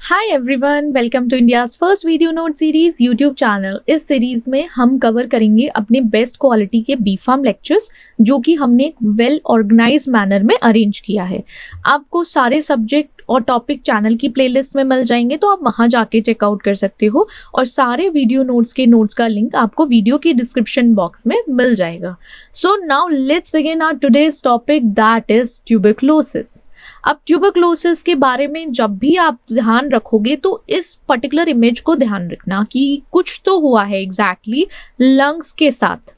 Hi everyone, welcome to India's first video note series YouTube channel. इस series में हम cover करेंगे अपने बेस्ट क्वालिटी के बीफार्म लेक्चर्स जो कि हमने एक वेल ऑर्गेनाइज मैनर में अरेंज किया है। आपको सारे सब्जेक्ट और टॉपिक चैनल की प्लेलिस्ट में मिल जाएंगे, तो आप वहां जाके चेकआउट कर सकते हो और सारे वीडियो नोट्स के नोट्स का लिंक आपको वीडियो की डिस्क्रिप्शन बॉक्स में मिल जाएगा। So now let's begin our today's topic, that is tuberculosis. अब ट्यूबरक्लोसिस के बारे में जब भी आप ध्यान रखोगे तो इस पर्टिकुलर इमेज को ध्यान रखना कि कुछ तो हुआ है एग्जैक्टली लंग्स के साथ,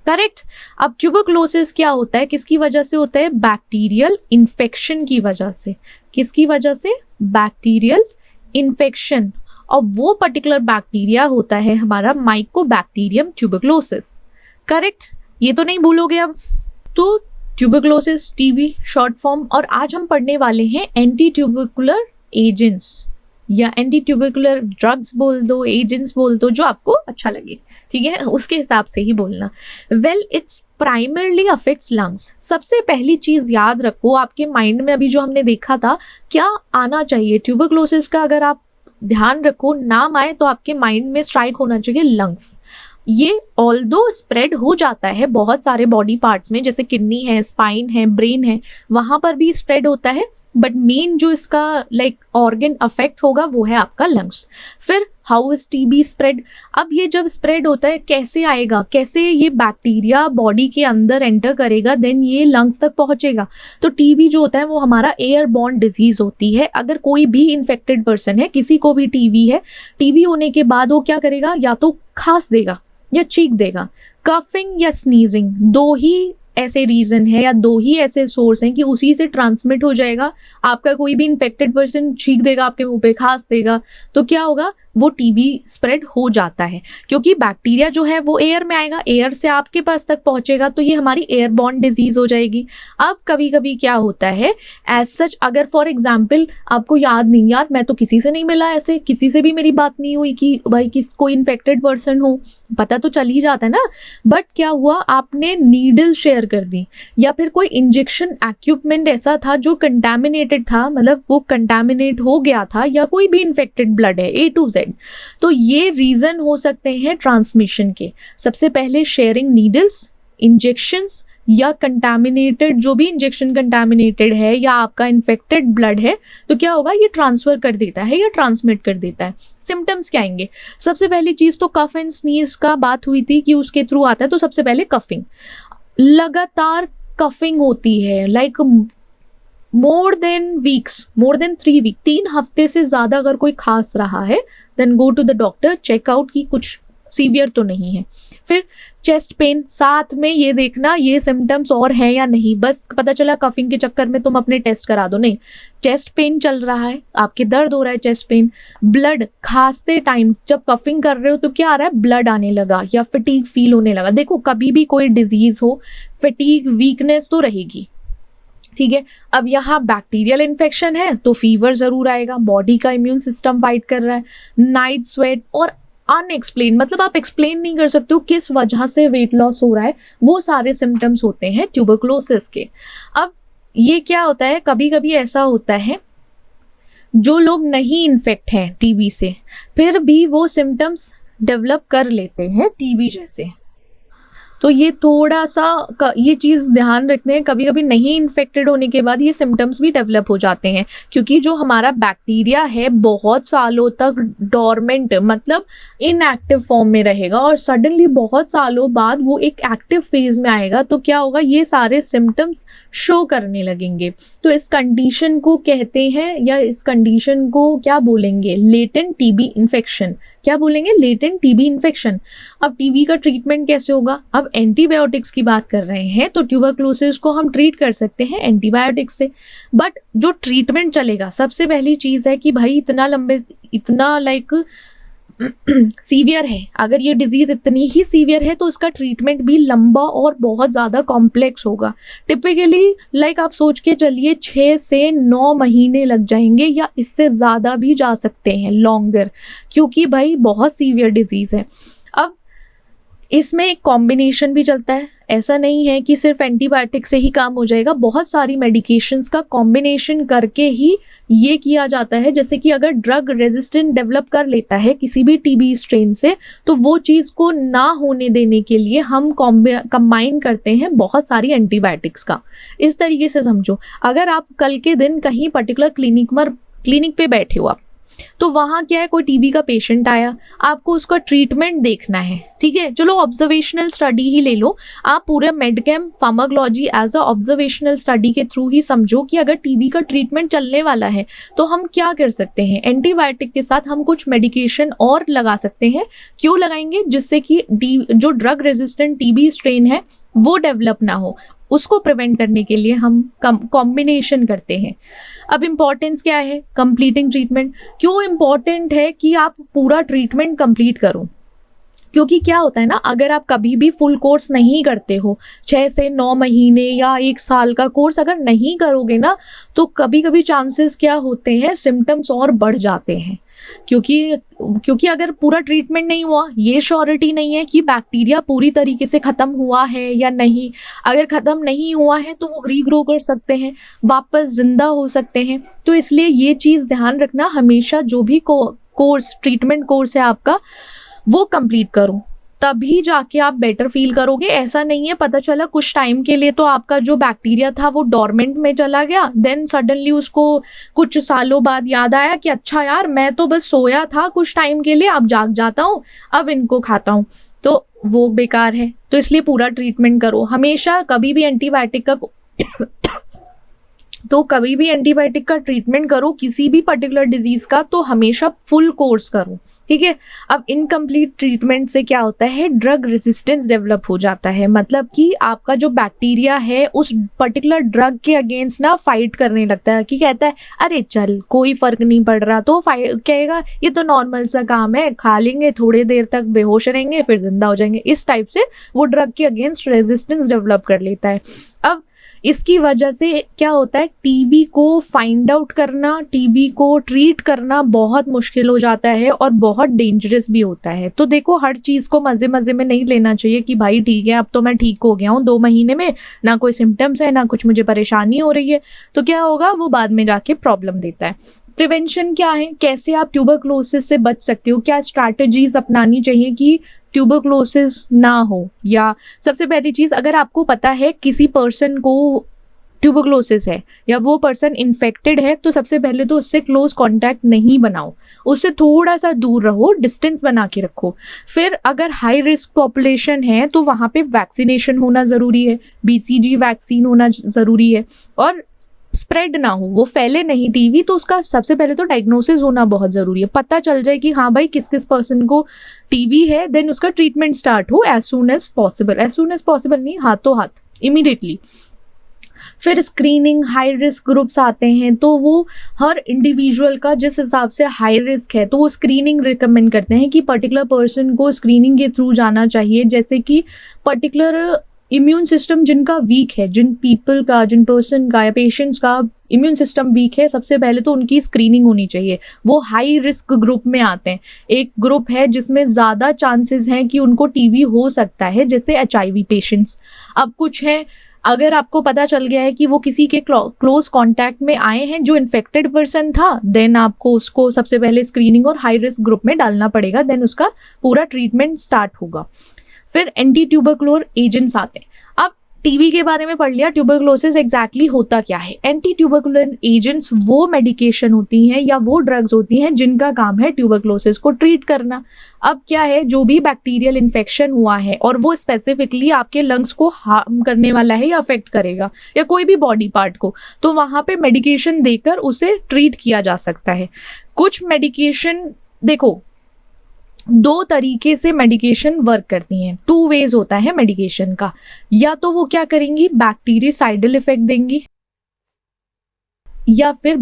करेक्ट। अब ट्यूबरक्लोसिस क्या होता है, किसकी वजह से होता है? बैक्टीरियल इन्फेक्शन की वजह से। किसकी वजह से? Bacterial infection. और वो पर्टिकुलर बैक्टीरिया होता है हमारा माइकोबैक्टीरियम ट्यूबरक्लोसिस, करेक्ट। ये तो नहीं भूलोगे अब। तो ट्यूबरक्लोसिस, टीबी शॉर्ट फॉर्म। और आज हम पढ़ने वाले हैं एंटी ट्यूबरकुलर एजेंट्स या एंटी ट्यूबरकुलर ड्रग्स बोल दो, एजेंट्स बोल दो, जो आपको अच्छा लगे, ठीक है, उसके हिसाब से ही बोलना। Well, it's primarily affects lungs. सबसे पहली चीज याद रखो, आपके माइंड में अभी जो हमने देखा था क्या आना चाहिए ट्यूबरक्लोसिस का, अगर आप ध्यान रखो नाम आए तो आपके माइंड में स्ट्राइक होना चाहिए लंग्स। ये ऑल्दो स्प्रेड हो जाता है बहुत सारे बॉडी पार्ट्स में, जैसे किडनी है, स्पाइन है, ब्रेन है, वहां पर भी स्प्रेड होता है, बट मेन जो इसका ऑर्गन अफेक्ट होगा वो है आपका लंग्स। फिर हाउ इज टीबी स्प्रेड? अब ये जब स्प्रेड होता है कैसे आएगा, कैसे ये बैक्टीरिया बॉडी के अंदर एंटर करेगा, देन ये लंग्स तक पहुंचेगा। तो टीबी जो होता है वो हमारा एयर बॉर्न डिजीज होती है। अगर कोई भी इन्फेक्टेड पर्सन है, किसी को भी टीबी है, टीबी होने के बाद वो क्या करेगा, या तो खांस देगा या चीख देगा। कफिंग या स्नीजिंग, दो ही ऐसे रीजन है या दो ही ऐसे सोर्स हैं कि उसी से ट्रांसमिट हो जाएगा। आपका कोई भी इन्फेक्टेड पर्सन छींक देगा आपके मुंह पे, खांस देगा, तो क्या होगा, वो टीबी स्प्रेड हो जाता है, क्योंकि बैक्टीरिया जो है वो एयर में आएगा, एयर से आपके पास तक पहुंचेगा, तो ये हमारी एयरबॉर्न डिजीज हो जाएगी। अब कभी कभी क्या होता है, एज सच अगर फॉर एग्जाम्पल आपको याद नहीं, यार मैं तो किसी से नहीं मिला, ऐसे किसी से भी मेरी बात नहीं हुई कि भाई कोई इन्फेक्टेड पर्सन हो, पता तो चल ही जाता है ना। बट क्या हुआ, आपने नीडल शेयर कर दी या फिर कोई इंजेक्शन इक्विपमेंट ऐसा था जो कंटामिनेटेड था, मतलब वो कंटामिनेट हो गया था, या कोई भी इन्फेक्टेड ब्लड है A to Z, तो ये रीजन हो सकते हैं ट्रांसमिशन के। सबसे पहले शेयरिंग नीडल्स, इंजेक्शंस, या कंटामिनेटेड, जो भी इंजेक्शन कंटामिनेटेड है या आपका इन्फेक्टेड ब्लड है, तो क्या होगा, ये ट्रांसफर कर देता है या ट्रांसमिट कर देता है। सिम्टम्स क्या आएंगे? सबसे पहली चीज तो कफ एंड स्नीज का बात हुई थी कि उसके थ्रू आता है, तो सबसे पहले कफिंग, लगातार कफिंग होती है, मोर देन 3 वीक, 3 हफ्ते से ज्यादा अगर कोई खांस रहा है, then go to the doctor, check out की कुछ सीवियर तो नहीं है। फिर चेस्ट पेन, साथ में ये देखना ये सिम्टम्स और हैं या नहीं, बस पता चला कफिंग के चक्कर में तुम अपने टेस्ट करा दो, नहीं, चेस्ट पेन चल रहा है, आपके दर्द हो रहा है, चेस्ट पेन, ब्लड, खांसते टाइम जब कफिंग कर रहे हो तो क्या आ रहा है, ब्लड आने लगा या फटीग फील होने लगा। देखो कभी भी कोई डिजीज हो, फटीग, वीकनेस तो रहेगी, ठीक है। अब यहाँ बैक्टीरियल इन्फेक्शन है तो फीवर जरूर आएगा, बॉडी का इम्यून सिस्टम फाइट कर रहा है, नाइट स्वेट, और अनएक्सप्लेन, मतलब आप एक्सप्लेन नहीं कर सकते हो किस वजह से वेट लॉस हो रहा है, वो सारे सिम्टम्स होते हैं ट्यूबरक्लोसिस के। अब ये क्या होता है, कभी कभी ऐसा होता है जो लोग नहीं इन्फेक्ट हैं टीबी से, फिर भी वो सिम्टम्स डेवलप कर लेते हैं टीबी जैसे, तो ये थोड़ा सा ये चीज़ ध्यान रखते हैं। कभी कभी नहीं इन्फेक्टेड होने के बाद ये सिम्टम्स भी डेवलप हो जाते हैं, क्योंकि जो हमारा बैक्टीरिया है बहुत सालों तक डोरमेंट, मतलब इनएक्टिव फॉर्म में रहेगा, और सडनली बहुत सालों बाद वो एक एक्टिव फेज में आएगा, तो क्या होगा, ये सारे सिम्टम्स शो करने लगेंगे। तो इस कंडीशन को कहते हैं, या इस कंडीशन को क्या बोलेंगे, लेटेंट टीबी इन्फेक्शन। क्या बोलेंगे? Latent TB infection. अब टीबी का ट्रीटमेंट कैसे होगा? अब एंटीबायोटिक्स की बात कर रहे हैं, तो ट्यूबरक्लोसिस को हम ट्रीट कर सकते हैं एंटीबायोटिक्स से। बट जो ट्रीटमेंट चलेगा, सबसे पहली चीज़ है कि भाई इतना सीवियर है, अगर ये डिजीज इतनी ही सीवियर है तो इसका ट्रीटमेंट भी लंबा और बहुत ज़्यादा कॉम्प्लेक्स होगा। टिपिकली आप सोच के चलिए 6 से 9 महीने लग जाएंगे, या इससे ज़्यादा भी जा सकते हैं, लॉन्गर, क्योंकि भाई बहुत सीवियर डिजीज़ है। अब इसमें एक कॉम्बिनेशन भी चलता है, ऐसा नहीं है कि सिर्फ एंटीबायोटिक से ही काम हो जाएगा, बहुत सारी मेडिकेशंस का कॉम्बिनेशन करके ही ये किया जाता है। जैसे कि अगर ड्रग रेजिस्टेंट डेवलप कर लेता है किसी भी टीबी स्ट्रेन से, तो वो चीज़ को ना होने देने के लिए हम कंबाइन करते हैं बहुत सारी एंटीबायोटिक्स का। इस तरीके से समझो, अगर आप कल के दिन कहीं पर्टिकुलर क्लिनिक पे बैठे हो आप, तो वहाँ क्या है, कोई टीबी का पेशेंट आया, आपको उसका ट्रीटमेंट देखना है, ठीक है, चलो ऑब्जर्वेशनल स्टडी ही ले लो, आप पूरे medchem pharmacology as a observational study के थ्रू ही समझो कि अगर टीबी का ट्रीटमेंट चलने वाला है तो हम क्या कर सकते हैं। एंटीबायोटिक के साथ हम कुछ मेडिकेशन और लगा सकते हैं। क्यों लगाएंगे? जिससे कि जो ड्रग रेजिस्टेंट टीबी स्ट्रेन है वो डेवलप ना हो, उसको प्रिवेंट करने के लिए हम कॉम्बिनेशन करते हैं। अब इम्पॉर्टेंस क्या है कंप्लीटिंग ट्रीटमेंट? क्यों इम्पॉर्टेंट है कि आप पूरा ट्रीटमेंट कंप्लीट करो? क्योंकि क्या होता है ना, अगर आप कभी भी फुल कोर्स नहीं करते हो, 6 से 9 महीने या 1 साल का कोर्स अगर नहीं करोगे ना, तो कभी कभी चांसेस क्या होते हैं, सिम्टम्स और बढ़ जाते हैं। क्योंकि अगर पूरा ट्रीटमेंट नहीं हुआ, ये श्योरिटी नहीं है कि बैक्टीरिया पूरी तरीके से ख़त्म हुआ है या नहीं। अगर ख़त्म नहीं हुआ है तो वो रीग्रो कर सकते हैं, वापस जिंदा हो सकते हैं। तो इसलिए ये चीज़ ध्यान रखना, हमेशा जो भी ट्रीटमेंट कोर्स है आपका वो कंप्लीट करो, तभी जाके आप बेटर फील करोगे। ऐसा नहीं है पता चला कुछ टाइम के लिए तो आपका जो बैक्टीरिया था वो डोरमेंट में चला गया, देन सडनली उसको कुछ सालों बाद याद आया कि अच्छा यार मैं तो बस सोया था कुछ टाइम के लिए, अब जाग जाता हूँ, अब इनको खाता हूँ, तो वो बेकार है। तो इसलिए पूरा ट्रीटमेंट करो हमेशा। कभी भी एंटीबायोटिक का ट्रीटमेंट करो किसी भी पर्टिकुलर डिजीज का, तो हमेशा फुल कोर्स करो, ठीक है। अब इनकम्प्लीट ट्रीटमेंट से क्या होता है, ड्रग रेजिस्टेंस डेवलप हो जाता है। मतलब कि आपका जो बैक्टीरिया है उस पर्टिकुलर ड्रग के अगेंस्ट ना फाइट करने लगता है, कि कहता है अरे चल कोई फर्क नहीं पड़ रहा, तो कहेगा ये तो नॉर्मल सा काम है, खा लेंगे, थोड़ी देर तक बेहोश रहेंगे, फिर जिंदा हो जाएंगे। इस टाइप से वो ड्रग के अगेंस्ट रेजिस्टेंस डेवलप कर लेता है। अब इसकी वजह से क्या होता है, टीबी को फाइंड आउट करना, टीबी को ट्रीट करना बहुत मुश्किल हो जाता है और बहुत डेंजरस भी होता है। तो देखो, हर चीज़ को मज़े मज़े में नहीं लेना चाहिए कि भाई ठीक है अब तो मैं ठीक हो गया हूँ 2 महीने में, ना कोई सिम्टम्स है ना कुछ मुझे परेशानी हो रही है, तो क्या होगा, वो बाद में जाके प्रॉब्लम देता है। प्रिवेंशन क्या है, कैसे आप ट्यूबरक्लोसिस से बच सकते हो, क्या स्ट्रैटेजीज अपनानी चाहिए कि ट्यूबरक्लोसिस ना हो। या सबसे पहली चीज़, अगर आपको पता है किसी पर्सन को ट्यूबरक्लोसिस है या वो पर्सन इन्फेक्टेड है, तो सबसे पहले तो उससे क्लोज कांटेक्ट नहीं बनाओ, उससे थोड़ा सा दूर रहो, डिस्टेंस बना के रखो। फिर अगर हाई रिस्क पॉपुलेशन है तो वहाँ पे वैक्सीनेशन होना ज़रूरी है, BCG वैक्सीन होना ज़रूरी है, और स्प्रेड ना हो, वो फैले नहीं टीबी, तो उसका सबसे पहले तो डायग्नोसिस होना बहुत ज़रूरी है। पता चल जाए कि हाँ भाई किस किस पर्सन को टीबी है, देन उसका ट्रीटमेंट स्टार्ट हो एज सून एज पॉसिबल नहीं, हाथों हाथ, इमीडिएटली। फिर स्क्रीनिंग, हाई रिस्क ग्रुप्स आते हैं, तो वो हर इंडिविजुअल का जिस हिसाब से हाई रिस्क है तो वो स्क्रीनिंग रिकमेंड करते हैं कि पर्टिकुलर पर्सन को स्क्रीनिंग के थ्रू जाना चाहिए। जैसे कि पर्टिकुलर इम्यून सिस्टम जिनका वीक है, जिन पर्सन का या पेशेंट्स का इम्यून सिस्टम वीक है, सबसे पहले तो उनकी स्क्रीनिंग होनी चाहिए। वो हाई रिस्क ग्रुप में आते हैं। एक ग्रुप है जिसमें ज़्यादा चांसेस हैं कि उनको टीबी हो सकता है, जैसे HIV पेशेंट्स। अब कुछ हैं, अगर आपको पता चल गया है कि वो किसी के क्लोज कांटेक्ट में आए हैं जो इन्फेक्टेड पर्सन था, देन आपको उसको सबसे पहले स्क्रीनिंग और हाई रिस्क ग्रुप में डालना पड़ेगा, देन उसका पूरा ट्रीटमेंट स्टार्ट होगा। फिर एंटी ट्यूबरक्लोर एजेंट्स आते हैं। अब टीबी के बारे में पढ़ लिया, ट्यूबरक्लोसिस एग्जैक्टली होता क्या है। एंटी ट्यूबरक्लोर एजेंट्स वो मेडिकेशन होती हैं या वो ड्रग्स होती हैं जिनका काम है ट्यूबरक्लोसिस को ट्रीट करना। अब क्या है, जो भी बैक्टीरियल इन्फेक्शन हुआ है और वो स्पेसिफिकली आपके लंग्स को हार्म करने वाला है या अफेक्ट करेगा या कोई भी बॉडी पार्ट को, तो वहाँ पे मेडिकेशन देकर उसे ट्रीट किया जा सकता है। कुछ मेडिकेशन, देखो 2 तरीके से मेडिकेशन वर्क करती हैं, 2 वेज होता है मेडिकेशन का। या तो वो क्या करेंगी, बैक्टीरियासाइडल इफेक्ट देंगी, या फिर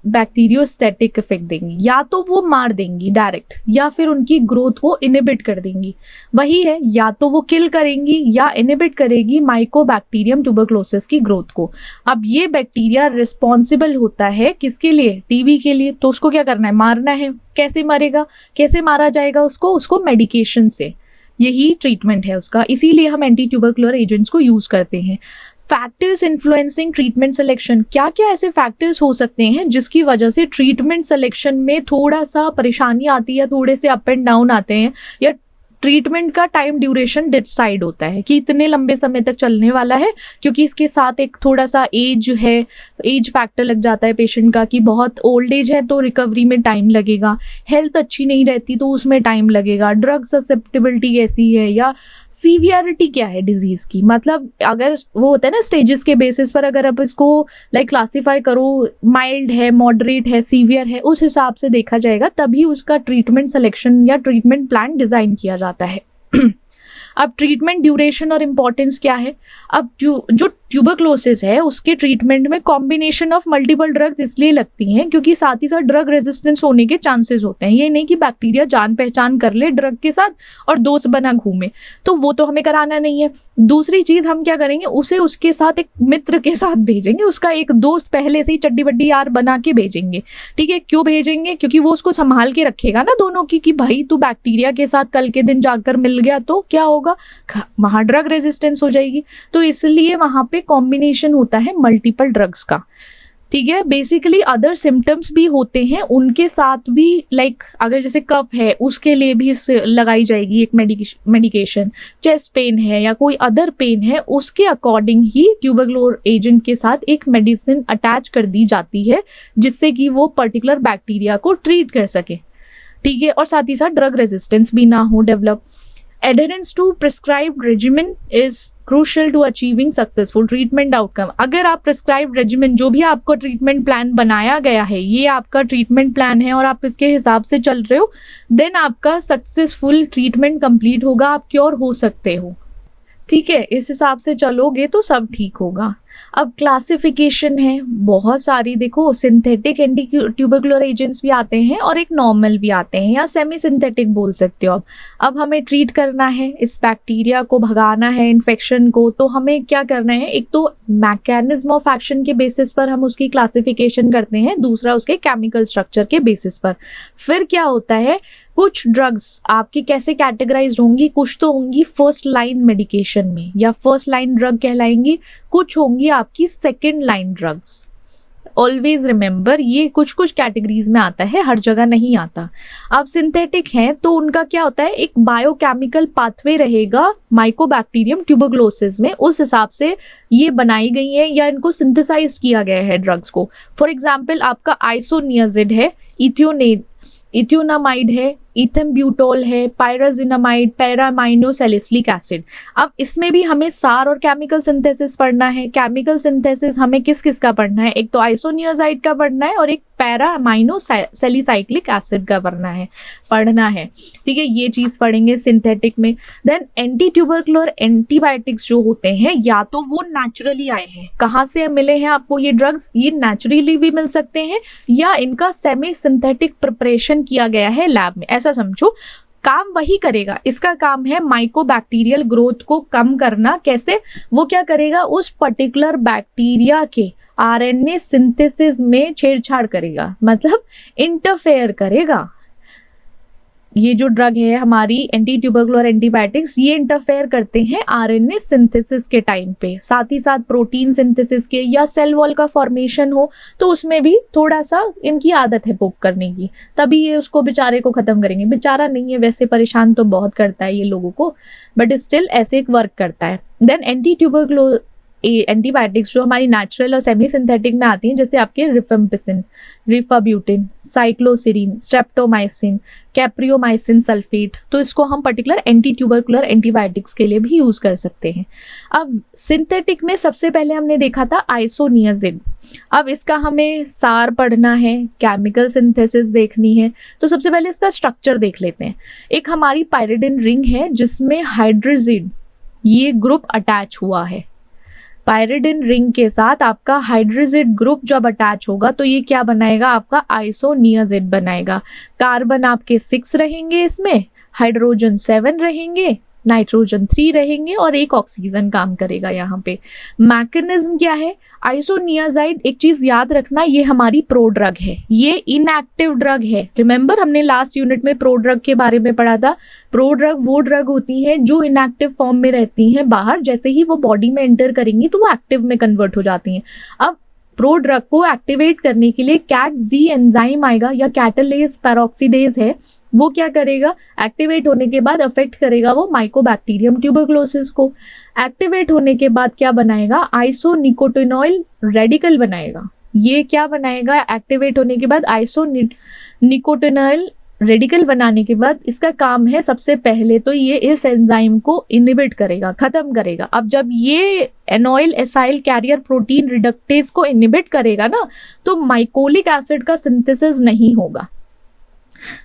बैक्टीरियोस्टैटिक इफेक्ट देंगी। या तो वो मार देंगी डायरेक्ट, या फिर उनकी ग्रोथ को इनहिबिट कर देंगी। वही है, या तो वो किल करेंगी या इनहिबिट करेगी माइकोबैक्टीरियम ट्यूबरक्लोसिस की ग्रोथ को। अब ये बैक्टीरिया रिस्पॉन्सिबल होता है किसके लिए, टीबी के लिए। तो उसको क्या करना है, मारना है। कैसे मरेगा, कैसे मारा जाएगा उसको मेडिकेशन से, यही ट्रीटमेंट है उसका, इसीलिए हम एंटी ट्यूबरकुलर एजेंट्स को यूज़ करते हैं। फैक्टर्स इन्फ्लुएंसिंग ट्रीटमेंट सिलेक्शन, क्या क्या ऐसे फैक्टर्स हो सकते हैं जिसकी वजह से ट्रीटमेंट सिलेक्शन में थोड़ा सा परेशानी आती है, थोड़े से अप एंड डाउन आते हैं, या ट्रीटमेंट का टाइम ड्यूरेशन डिसाइड होता है कि इतने लंबे समय तक चलने वाला है, क्योंकि इसके साथ एक थोड़ा सा एज है, एज फैक्टर लग जाता है पेशेंट का कि बहुत ओल्ड एज है तो रिकवरी में टाइम लगेगा, हेल्थ अच्छी नहीं रहती तो उसमें टाइम लगेगा, ड्रग ससेप्टेबिलिटी कैसी है, या सीवियरिटी क्या है डिजीज़ की। मतलब अगर वो होता है ना स्टेजेस के बेसिस पर, अगर आप इसको लाइक क्लासीफाई करो, माइल्ड है, मॉडरेट है, सीवियर है, उस हिसाब से देखा जाएगा, तभी उसका ट्रीटमेंट सिलेक्शन या ट्रीटमेंट प्लान डिज़ाइन किया जाता है। अब ट्रीटमेंट ड्यूरेशन और इम्पोर्टेंस क्या है। अब जो ट्यूबरक्लोसिस है उसके ट्रीटमेंट में कॉम्बिनेशन ऑफ मल्टीपल ड्रग्स इसलिए लगती हैं क्योंकि साथ ही साथ ड्रग रेजिस्टेंस होने के चांसेस होते हैं। ये नहीं कि बैक्टीरिया जान पहचान कर ले ड्रग के साथ और दोस्त बना घूमे, तो वो तो हमें कराना नहीं है। दूसरी चीज़ हम क्या करेंगे, उसे उसके साथ एक मित्र के साथ भेजेंगे, उसका एक दोस्त पहले से ही चड्डी बड्डी यार बना के भेजेंगे। ठीक है, क्यों भेजेंगे? क्योंकि वो उसको संभाल के रखेगा ना दोनों की, कि भाई तू बैक्टीरिया के साथ कल के दिन जाकर मिल गया तो क्या होगा, वहाँ ड्रग रेजिस्टेंस हो जाएगी। तो इसलिए वहाँ पे कॉम्बिनेशन होता है मल्टीपल ड्रग्स का। ठीक है, बेसिकली अदर सिम्टम्स भी होते हैं उनके साथ भी, लाइक अगर जैसे कफ है उसके लिए भी लगाई जाएगी एक मेडिकेशन, चेस्ट पेन है या कोई अदर पेन है उसके अकॉर्डिंग ही ट्यूबरकुलर एजेंट के साथ एक मेडिसिन अटैच कर दी जाती है जिससे कि वो पर्टिकुलर बैक्टीरिया को ट्रीट कर सके। ठीक है, और साथ ही साथ ड्रग रेजिस्टेंस भी ना हो develop. Adherence to prescribed regimen is crucial to achieving successful treatment outcome। अगर आप prescribed regimen, जो भी आपको ट्रीटमेंट प्लान बनाया गया है, ये आपका ट्रीटमेंट प्लान है और आप इसके हिसाब से चल रहे हो, देन आपका सक्सेसफुल ट्रीटमेंट कंप्लीट होगा, आप क्योर हो सकते हो। ठीक है, इस हिसाब से चलोगे तो सब ठीक होगा। अब क्लासिफिकेशन है बहुत सारी, देखो सिंथेटिक एंटी ट्यूबरकुलर एजेंट्स भी आते हैं और एक नॉर्मल भी आते हैं या सेमी सिंथेटिक बोल सकते हो। अब हमें ट्रीट करना है, इस बैक्टीरिया को भगाना है, इन्फेक्शन को, तो हमें क्या करना है, एक तो मैकेनिज्म ऑफ एक्शन के बेसिस पर हम उसकी क्लासिफिकेशन करते हैं, दूसरा उसके केमिकल स्ट्रक्चर के बेसिस पर। फिर क्या होता है, कुछ ड्रग्स आपकी कैसे कैटेगराइज होंगी, कुछ तो होंगी फर्स्ट लाइन मेडिकेशन में या फर्स्ट लाइन ड्रग कहलाएंगी, कुछ होंगी आपकी second line drugs. Always remember, ये कुछ कुछ कैटेगरीज में आता है, हर जगह नहीं आता। अब सिंथेटिक हैं तो उनका क्या होता है, एक बायोकेमिकल पाथवे रहेगा माइकोबैक्टीरियम ट्यूबरकुलोसिस में, उस हिसाब से ये बनाई गई है या इनको सिंथेसाइज किया गया है ड्रग्स को। फॉर एग्जाम्पल आपका आइसोनियाजिड है, इथ्योनामाइड है, इथेम्ब्यूटोल है, पायराजिनामाइड, पैरामाइनोसैलिसिलिक एसिड। अब इसमें भी हमें सार और केमिकल सिंथेसिस पढ़ना है। केमिकल सिंथेसिस हमें किस किस का पढ़ना है, एक तो आइसोनियाजाइड का पढ़ना है और एक पैरामाइनोसैलिसाइक्लिक एसिड का पढ़ना है। ठीक है, ये चीज़ पढ़ेंगे सिंथेटिक में। देन एंटी ट्यूबरकुलर एंटीबायोटिक्स जो होते हैं, या तो वो नेचुरली आए हैं, कहाँ से मिले हैं आपको ये ड्रग्स, ये नेचुरली भी मिल सकते हैं या इनका सेमी सिंथेटिक प्रिपरेशन किया गया है लैब में, ऐसा समझो। काम वही करेगा, इसका काम है माइकोबैक्टीरियल ग्रोथ को कम करना। कैसे? वो क्या करेगा, उस पर्टिकुलर बैक्टीरिया के आरएनए सिंथेसिस में छेड़छाड़ करेगा, मतलब इंटरफेयर करेगा। ये जो ड्रग है हमारी एंटी ट्यूबरकुलर एंटीबायोटिक्स, ये इंटरफेयर करते हैं आरएनए सिंथेसिस के टाइम पे, साथ ही साथ प्रोटीन सिंथेसिस के, या सेल वॉल का फॉर्मेशन हो तो उसमें भी थोड़ा सा इनकी आदत है पोक करने की, तभी ये उसको बेचारे को ख़त्म करेंगे। बेचारा नहीं है वैसे, परेशान तो बहुत करता है ये लोगों को, बट स्टिल ऐसे एक वर्क करता है। देन एंटी ट्यूबरकुलर एंटीबायोटिक्स जो हमारी नेचुरल और सेमी सिंथेटिक में आती हैं, जैसे आपके रिफेम्पिसिन, रिफाब्यूटिन, साइक्लोसिरिन, स्ट्रेप्टोमाइसिन, कैप्रियोमाइसिन सल्फेट, तो इसको हम पर्टिकुलर एंटी ट्यूबरकुलर एंटीबायोटिक्स के लिए भी यूज़ कर सकते हैं। अब सिंथेटिक में सबसे पहले हमने देखा था आइसोनियाजिड। अब इसका हमें सार पढ़ना है, केमिकल सिंथेसिस देखनी है, तो सबसे पहले इसका स्ट्रक्चर देख लेते हैं। एक हमारी पायरिडिन रिंग है जिसमें हाइड्रोजिड ये ग्रुप अटैच हुआ है। पायरिडिन रिंग के साथ आपका हाइड्रोजिड ग्रुप जब अटैच होगा तो ये क्या बनाएगा, आपका आइसोनियाजिड बनाएगा। कार्बन आपके 6 रहेंगे, इसमें हाइड्रोजन 7 रहेंगे, नाइट्रोजन 3 रहेंगे और एक ऑक्सीजन काम करेगा यहाँ पे। मैकेनिज्म क्या है, आइसोनियाजाइड, एक चीज याद रखना, ये हमारी प्रोड्रग है, ये इनएक्टिव ड्रग है। रिमेंबर हमने लास्ट यूनिट में प्रोड्रग के बारे में पढ़ा था। प्रोड्रग वो ड्रग होती है जो इनएक्टिव फॉर्म में रहती हैं बाहर, जैसे ही वो बॉडी में एंटर करेंगी तो वो एक्टिव में कन्वर्ट हो जाती हैं। अब प्रोड्रग को एक्टिवेट करने के लिए CAT-Z एंजाइम आएगा या कैटालेज पेरोक्सीडेज है, वो क्या करेगा, एक्टिवेट होने के बाद अफेक्ट करेगा वो माइकोबैक्टीरियम ट्यूबरक्लोसिस को। एक्टिवेट होने के बाद क्या बनाएगा, आइसोनिकोटिनॉइल रेडिकल बनाएगा। ये क्या बनाएगा, एक्टिवेट होने के बाद आइसोनिकोटिनॉइल रेडिकल बनाने के बाद इसका काम है सबसे पहले तो ये इस एंजाइम को इनहिबिट करेगा, खत्म करेगा। अब जब ये एनॉइल एसाइल कैरियर प्रोटीन रिडक्टेज को इनहिबिट करेगा ना, तो माइकोलिक एसिड का सिंथेसिस नहीं होगा।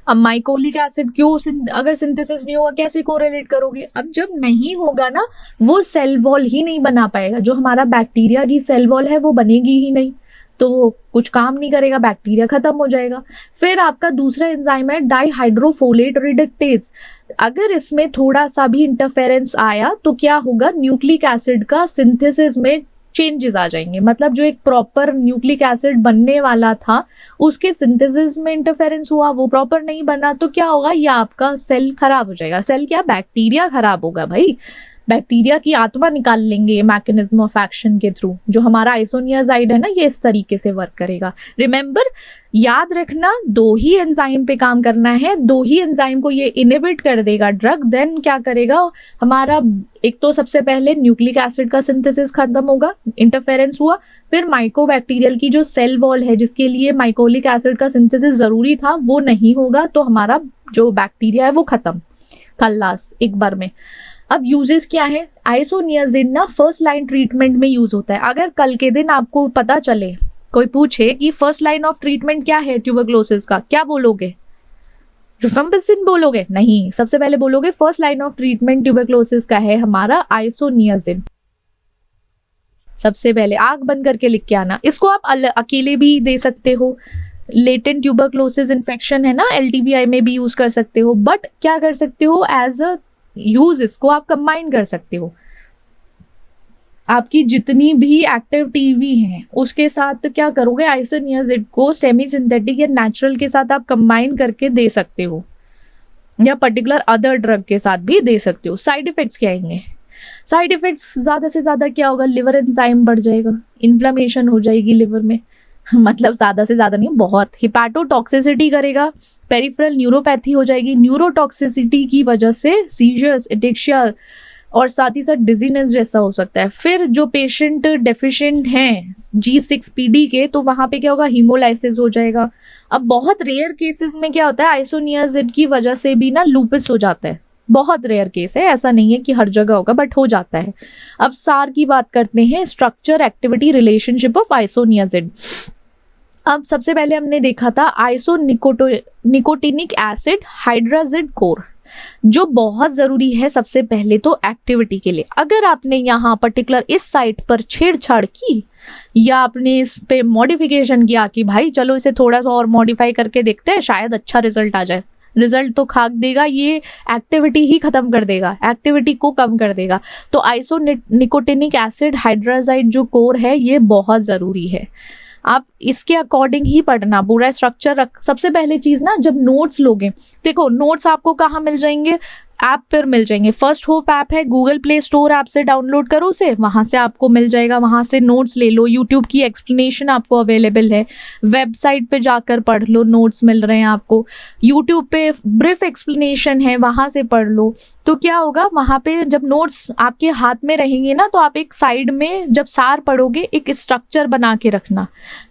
अब माइकोलिक एसिड क्यों, अगर सिंथेसिस नहीं होगा कैसे कोरिलेट करोगे, अब जब नहीं होगा ना, वो सेल वॉल ही नहीं बना पाएगा, जो हमारा बैक्टीरिया की सेल वॉल है वो बनेगी ही नहीं, तो वो कुछ काम नहीं करेगा, बैक्टीरिया खत्म हो जाएगा। फिर आपका दूसरा एंजाइम है डाइहाइड्रोफोलेट रिडक्टेज। अगर इसमें थोड़ा सा भी इंटरफेरेंस आया तो क्या होगा, न्यूक्लिक एसिड का सिंथेसिस में चेंजेस आ जाएंगे। मतलब जो एक प्रॉपर न्यूक्लिक एसिड बनने वाला था उसके सिंथेसिस में इंटरफेरेंस हुआ, वो प्रॉपर नहीं बना, तो क्या होगा, या आपका सेल खराब हो जाएगा। सेल क्या, बैक्टीरिया खराब होगा भाई, बैक्टीरिया की आत्मा निकाल लेंगे मैकेनिज्म ऑफ एक्शन के थ्रू। जो हमारा आइसोनियाजाइड है ना, ये इस तरीके से वर्क करेगा। रिमेंबर, याद रखना, 2 ही एंजाइम पे काम करना है, 2 ही एंजाइम को ये इनहिबिट कर देगा ड्रग। देन क्या करेगा हमारा, एक तो सबसे पहले न्यूक्लिक एसिड का सिंथेसिस खत्म होगा, इंटरफेरेंस हुआ, फिर माइकोबैक्टीरियल की जो सेल वॉल है जिसके लिए माइकोलिक एसिड का सिंथेसिस जरूरी था वो नहीं होगा, तो हमारा जो बैक्टीरिया है वो खत्म, खल्लास एक बार में। अब यूजेस क्या है, आइसोनियाजिड ना फर्स्ट लाइन ट्रीटमेंट में यूज होता है। अगर कल के दिन आपको पता चले, कोई पूछे कि फर्स्ट लाइन ऑफ ट्रीटमेंट क्या है ट्यूबरक्लोसिस का, क्या बोलोगे, रिफेम्पिसिन बोलोगे? नहीं, सबसे पहले बोलोगे first line of treatment tuberculosis का है हमारा आइसोनियाजिड। सबसे पहले आंख बंद करके लिख के आना। इसको आप अकेले भी दे सकते हो, लेटेंट ट्यूबरक्लोसिस इन्फेक्शन है ना, LTBI में भी यूज कर सकते हो, बट क्या कर सकते हो, एज अ यूज इसको आप कंबाइन कर सकते हो। आपकी जितनी भी एक्टिव टीवी है उसके साथ क्या करोगे, आइसोनियाजिड को सेमी सिंथेटिक या नेचुरल के साथ आप कंबाइन करके दे सकते हो, या पर्टिकुलर अदर ड्रग के साथ भी दे सकते हो। साइड इफेक्ट्स क्या आएंगे, साइड इफेक्ट्स ज्यादा से ज्यादा क्या होगा, लिवर एंजाइम बढ़ जाएगा, इन्फ्लेमेशन हो जाएगी लिवर में, मतलब ज्यादा से ज्यादा नहीं, बहुत। हिपैटोटॉक्सिसिटी करेगा, पेरिफेरल न्यूरोपैथी हो जाएगी, न्यूरोटॉक्सिसिटी की वजह से सीजर्स, एडेक्शिया और साथ ही साथ डिजीनेस जैसा हो सकता है। फिर जो पेशेंट डेफिशिएंट हैं G6PD के, तो वहां पे क्या होगा, हीमोलाइसिस हो जाएगा। अब बहुत रेयर केसेस में क्या होता है, आइसोनियाजिड की वजह से भी ना लूपिस हो जाता है, बहुत रेयर केस है, ऐसा नहीं है कि हर जगह होगा, बट हो जाता है। अब सार की बात करते हैं, structure activity relationship of isoniazid. अब सबसे पहले हमने देखा था आइसोनिकोटिनिक एसिड हाइड्राजिड कोर, जो बहुत जरूरी है सबसे पहले तो एक्टिविटी के लिए। अगर आपने यहाँ पर्टिकुलर इस साइट पर छेड़छाड़ की या आपने इस पे मॉडिफिकेशन किया कि भाई चलो इसे थोड़ा सा और मॉडिफाई करके देखते हैं, शायद अच्छा रिजल्ट आ जाए, रिजल्ट तो खाक देगा, ये एक्टिविटी ही खत्म कर देगा, एक्टिविटी को कम कर देगा। तो आइसोनिकोटिनिक एसिड हाइड्राजाइड जो कोर है ये बहुत ज़रूरी है, आप इसके अकॉर्डिंग ही पढ़ना, पूरा स्ट्रक्चर रख। सबसे पहले चीज़ ना, जब नोट्स लोगे, देखो नोट्स आपको कहाँ मिल जाएंगे, ऐप पर मिल जाएंगे। फर्स्ट होप ऐप है, गूगल प्ले स्टोर ऐप से डाउनलोड करो उसे, वहाँ से आपको मिल जाएगा, वहाँ से नोट्स ले लो। यूट्यूब की एक्सप्लेनेशन आपको अवेलेबल है, वेबसाइट पे जाकर पढ़ लो, नोट्स मिल रहे हैं आपको। यूट्यूब पे ब्रीफ एक्सप्लेनेशन है, वहाँ से पढ़ लो। तो क्या होगा, वहाँ पे जब नोट्स आपके हाथ में रहेंगे ना, तो आप एक साइड में जब सार पढ़ोगे एक स्ट्रक्चर बना के रखना,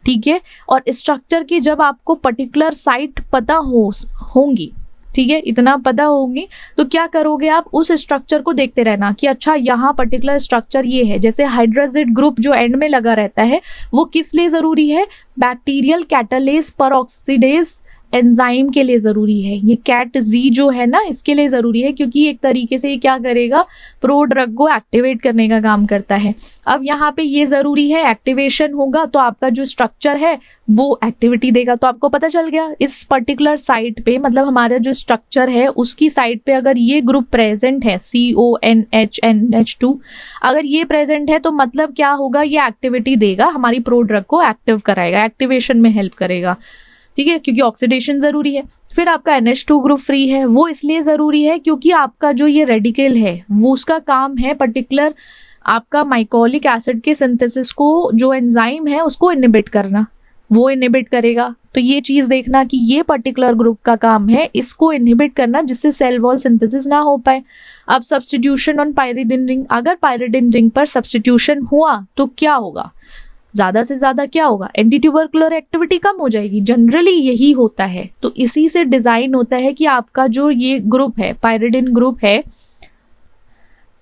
ठीक है। और स्ट्रक्चर की जब आपको पर्टिकुलर साइट पता होंगी, ठीक है, इतना पता होगी, तो क्या करोगे आप, उस स्ट्रक्चर को देखते रहना कि अच्छा यहाँ पर्टिकुलर स्ट्रक्चर ये है। जैसे हाइड्राजिड ग्रुप जो एंड में लगा रहता है, वो किस लिए ज़रूरी है, बैक्टीरियल कैटालेज पेरोक्सीडेज एंजाइम के लिए ज़रूरी है, ये कैट जी जो है ना इसके लिए ज़रूरी है, क्योंकि एक तरीके से ये क्या करेगा, प्रो ड्रग को एक्टिवेट करने का काम करता है। अब यहाँ पे ये ज़रूरी है, एक्टिवेशन होगा तो आपका जो स्ट्रक्चर है वो एक्टिविटी देगा। तो आपको पता चल गया इस पर्टिकुलर साइट पे, मतलब हमारा जो स्ट्रक्चर है उसकी साइट पे अगर ये ग्रुप प्रेजेंट है CONH2, अगर ये प्रेजेंट है तो मतलब क्या होगा, ये एक्टिविटी देगा, हमारी प्रो ड्रग को एक्टिव कराएगा, एक्टिवेशन में हेल्प करेगा। ठीक है, क्योंकि ऑक्सीडेशन ज़रूरी है। फिर आपका NH2 ग्रुप फ्री है, वो इसलिए ज़रूरी है क्योंकि आपका जो ये रेडिकल है वो उसका काम है पर्टिकुलर आपका माइकोलिक एसिड के सिंथेसिस को, जो एंजाइम है उसको इनहिबिट करना, वो इनहिबिट करेगा। तो ये चीज़ देखना कि ये पर्टिकुलर ग्रुप का काम है इसको इनहिबिट करना, जिससे सेल वॉल सिंथेसिस ना हो पाए। अब सब्स्टिट्यूशन ऑन पायरिडिन रिंग, अगर पायरिडिन रिंग पर सब्स्टिट्यूशन हुआ तो क्या होगा, ज़्यादा से ज़्यादा क्या होगा, एंटी ट्यूबरकुलर एक्टिविटी कम हो जाएगी। जनरली यही होता है। तो इसी से डिज़ाइन होता है कि आपका जो ये ग्रुप है, पायरिडिन ग्रुप है,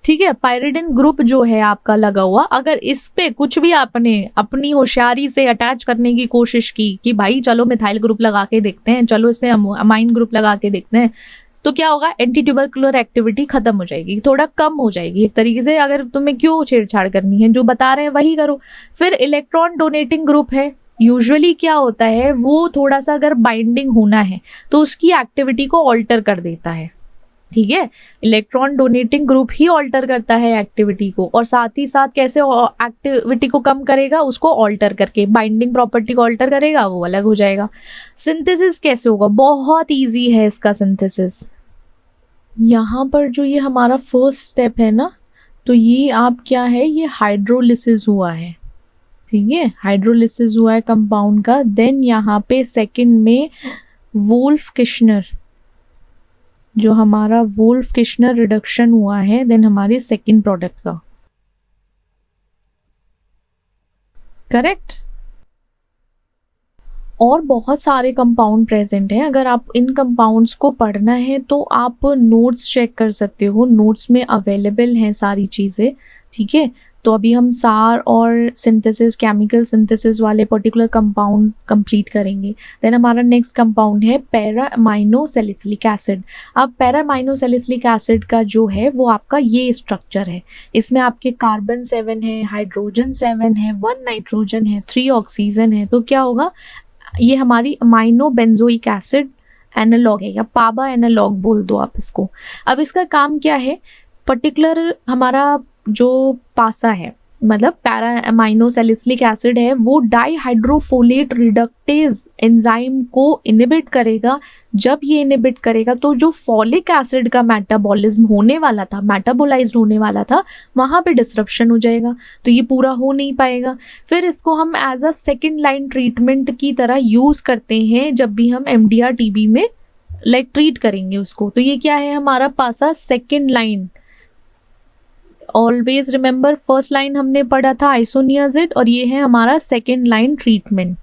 ठीक है, पायरिडिन ग्रुप जो है आपका लगा हुआ, अगर इस पे कुछ भी आपने अपनी होशियारी से अटैच करने की कोशिश की कि भाई चलो मिथाइल ग्रुप लगा के देखते हैं, चलो इसमें अमाइन ग्रुप लगा के देखते हैं, तो क्या होगा, एंटी ट्यूबरकुलर एक्टिविटी खत्म हो जाएगी, थोड़ा कम हो जाएगी एक तरीके से। अगर तुम्हें क्यों छेड़छाड़ करनी है, जो बता रहे हैं वही करो। फिर इलेक्ट्रॉन डोनेटिंग ग्रुप है, यूजुअली क्या होता है वो थोड़ा सा अगर बाइंडिंग होना है तो उसकी एक्टिविटी को ऑल्टर कर देता है। ठीक है, इलेक्ट्रॉन डोनेटिंग ग्रुप ही ऑल्टर करता है एक्टिविटी को, और साथ ही साथ कैसे एक्टिविटी को कम करेगा, उसको ऑल्टर करके बाइंडिंग प्रॉपर्टी को ऑल्टर करेगा, वो अलग हो जाएगा। सिंथेसिस कैसे होगा, बहुत ईजी है इसका सिंथेसिस। यहाँ पर जो ये हमारा फर्स्ट स्टेप है ना, तो ये आप क्या है, ये हाइड्रोलिसिस हुआ है। ठीक है, हाइड्रोलिसिस हुआ है कंपाउंड का। देन यहाँ पे सेकंड में वोल्फ किश्नर, जो हमारा वोल्फ किश्नर रिडक्शन हुआ है, देन हमारे सेकंड प्रोडक्ट का, करेक्ट। और बहुत सारे कंपाउंड प्रेजेंट हैं। अगर आप इन कंपाउंड्स को पढ़ना है तो आप नोट्स चेक कर सकते हो, नोट्स में अवेलेबल हैं सारी चीज़ें। ठीक है, तो अभी हम सार और सिंथेसिस, केमिकल सिंथेसिस वाले पर्टिकुलर कंपाउंड कंप्लीट करेंगे। देन हमारा नेक्स्ट कंपाउंड है पैरा अमाइनो सैलिसिलिक एसिड। अब पैरा अमाइनो सैलिसिलिक एसिड का जो है वो आपका ये स्ट्रक्चर है। इसमें आपके कार्बन 7 है, हाइड्रोजन 7 है, 1 नाइट्रोजन है, 3 ऑक्सीजन है। तो क्या होगा, ये हमारी अमाइनो बेंजोइक एसिड एनालॉग है, या पाबा एनालॉग बोल दो आप इसको। अब इसका काम क्या है, पर्टिकुलर हमारा जो पासा है, मतलब पैरा अमाइनो सैलिसिलिक एसिड है, वो डाईहाइड्रोफोलेट रिडक्टेज एंजाइम को इनहिबिट करेगा। जब ये इनहिबिट करेगा तो जो फॉलिक एसिड का मेटाबॉलिज्म होने वाला था, मेटाबोलाइज्ड होने वाला था, वहाँ पे डिसरप्शन हो जाएगा, तो ये पूरा हो नहीं पाएगा। फिर इसको हम as a second line treatment की तरह यूज़ करते हैं जब भी हम MDR TB में ट्रीट करेंगे उसको। तो ये क्या है हमारा पासा, second line. Always remember, first line हमने पढ़ा था आइसोनियाजिड, और ये है हमारा second line treatment.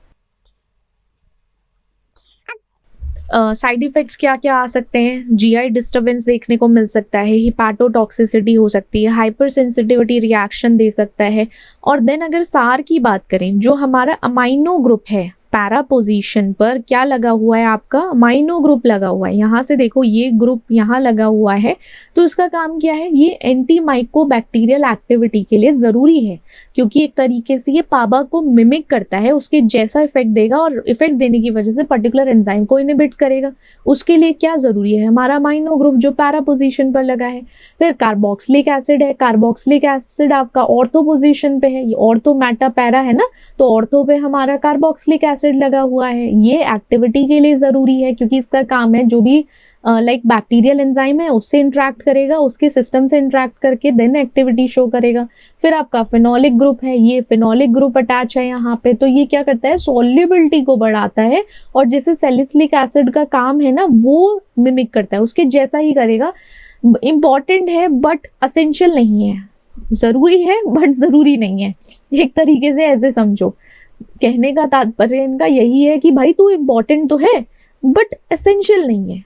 Side effects क्या क्या आ सकते हैं, GI डिस्टर्बेंस देखने को मिल सकता है, हिपैटोटॉक्सिसिटी हो सकती है, हाइपर सेंसिटिविटी रिएक्शन दे सकता है। और देन अगर सार की बात करें, जो हमारा अमाइनो ग्रुप है, पैरा पोजीशन पर क्या लगा हुआ है, आपका अमाइनो ग्रुप लगा हुआ है। यहाँ से देखो ये ग्रुप यहाँ लगा हुआ है, तो इसका काम क्या है, ये एंटी माइकोबैक्टीरियल एक्टिविटी के लिए ज़रूरी है, क्योंकि एक तरीके से ये पाबा को मिमिक करता है, उसके जैसा इफेक्ट देगा, और इफेक्ट देने की वजह से पर्टिकुलर एंजाइम को इनहिबिट करेगा। उसके लिए क्या ज़रूरी है, हमारा अमाइनो ग्रुप जो पैरा पोजीशन पर लगा है। फिर कार्बोक्सिलिक एसिड है, कार्बोक्सिलिक एसिड आपका ऑर्थो पोजीशन पे है, ये ऑर्थो मेटा पैरा है ना, तो ऑर्थो पे हमारा कार्बोक्सिलिक एसिड लगा हुआ है। ये एक्टिविटी के लिए ज़रूरी है, क्योंकि इसका काम है जो भी बैक्टीरियल एंजाइम है उससे इंटरेक्ट करेगा, उसके सिस्टम से इंटरेक्ट करके देन एक्टिविटी शो करेगा। फिर आपका फिनोलिक ग्रुप है, ये फिनोलिक ग्रुप अटैच है यहाँ पे, तो ये क्या करता है, सॉल्युबिलिटी को बढ़ाता है, और जैसे सैलिसिलिक एसिड का काम है ना वो मिमिक करता है, उसके जैसा ही करेगा। इम्पॉर्टेंट है बट असेंशियल नहीं है, ज़रूरी है बट ज़रूरी नहीं है, एक तरीके से ऐसे समझो। कहने का तात्पर्य इनका यही है कि भाई तू इम्पोर्टेंट तो है बट एसेंशियल नहीं है,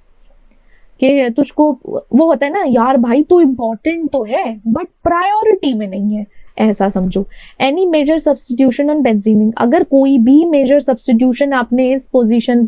कि तुझको वो होता है ना यार, भाई तू इम्पोर्टेंट तो है बट प्रायोरिटी में नहीं है, ऐसा समझो। Any major substitution on benzene ring, अगर कोई भी मेजर सब्सटीट्यूशन आपने इस पोजीशन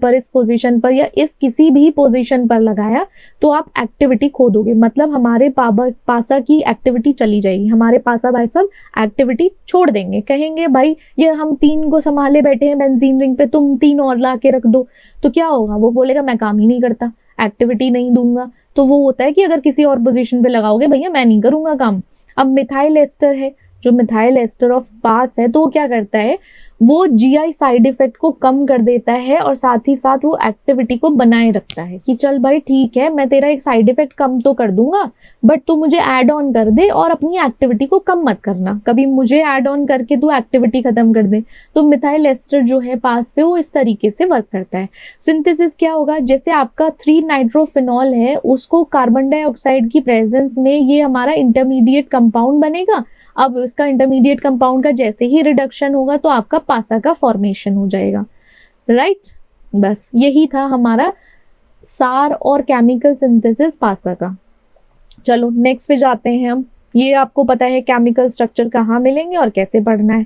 पर या इस किसी भी पोजीशन पर लगाया तो आप एक्टिविटी खो दोगे, मतलब हमारे पासा की एक्टिविटी चली जाएगी, हमारे पासा भाई साहब एक्टिविटी छोड़ देंगे, कहेंगे भाई ये हम 3 को संभाले बैठे हैं बेंजीन रिंग पे, तुम 3 और ला के रख दो। तो क्या होगा, वो बोलेगा मैं काम ही नहीं करता, एक्टिविटी नहीं दूंगा। तो वो होता है कि अगर किसी और पोजीशन पे लगाओगे भैया मैं नहीं करूंगा काम। अब मिथाइल एस्टर है, जो मिथाइल एस्टर ऑफ पास है, तो वो क्या करता है, वो जीआई साइड इफेक्ट को कम कर देता है और साथ ही साथ वो एक्टिविटी को बनाए रखता है कि चल भाई ठीक है मैं तेरा एक साइड इफेक्ट कम तो कर दूंगा बट तू मुझे ऐड ऑन कर दे और अपनी एक्टिविटी को कम मत करना, कभी मुझे ऐड ऑन करके तू एक्टिविटी खत्म कर दे। तो मिथाइल एस्टर जो है पास पे वो इस तरीके से वर्क करता है। सिंथेसिस क्या होगा, जैसे आपका 3 नाइट्रोफिनॉल है उसको कार्बन डाइऑक्साइड की प्रेजेंस में ये हमारा इंटरमीडिएट कंपाउंड बनेगा। अब इसका इंटरमीडिएट कंपाउंड का जैसे ही रिडक्शन होगा तो आपका पासा का फॉर्मेशन हो जाएगा, राइट। बस यही था हमारा सार और केमिकल सिंथेसिस पासा का। चलो नेक्स्ट पे जाते हैं हम। ये आपको पता है केमिकल स्ट्रक्चर कहाँ मिलेंगे और कैसे पढ़ना है।